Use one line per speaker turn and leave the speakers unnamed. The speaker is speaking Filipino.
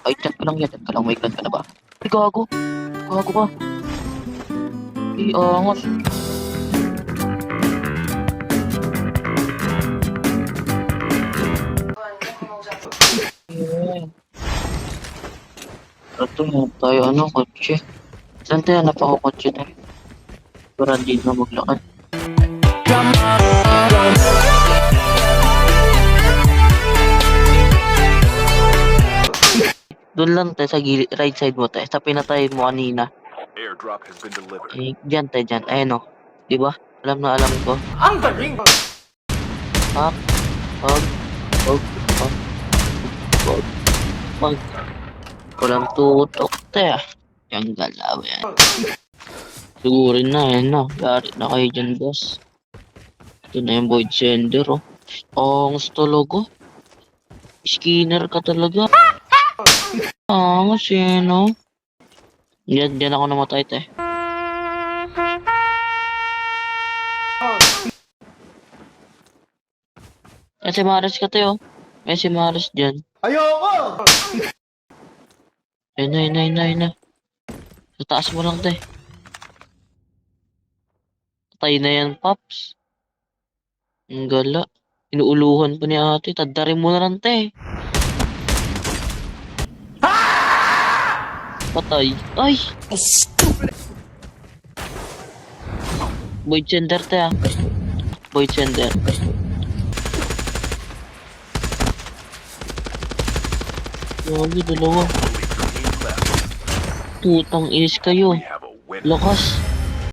Ay, chat ka lang yan. Chat ka lang. May clan ka na ba? Ay, gago. Gago ka. Ay, angos. Ayan. Ito nga tayo, ano, kotse. Saan tayo napaka-kotse tayo? Para di na maglakad. Doon lang tayo sa gilid, right side mo tayo. Sa pinatay mo kanina.
Airdrop has been delivered.
Eh, dyan tayo dyan. Ayan o. Diba? Alam na alam ko.
Ang galing!
Hop. Hop. Hop. Hop. Hop. Hop. Walang tutok tayo. Yung galaw yan. Sigurin na, yan na. Yari na kayo dyan, boss. Ito na yung void sender, oh. Angas talaga. Skinner ka talaga. Angas eh, no? Diyan ako namatay, te. Eh, si Maris ka, te, oh. Eh, si Maris dyan.
Ayoko!
Ayun na. Sa taas mo lang, te. Patay na yan, Pops. Ang gala. Inuuluhan pa ni ate. Tadarin mo na lang, te. Patay. Ay! Void sender, te, ah. Void sender. Grabe, dalawa. Putang inis kayo.
We have a win.
Lakas.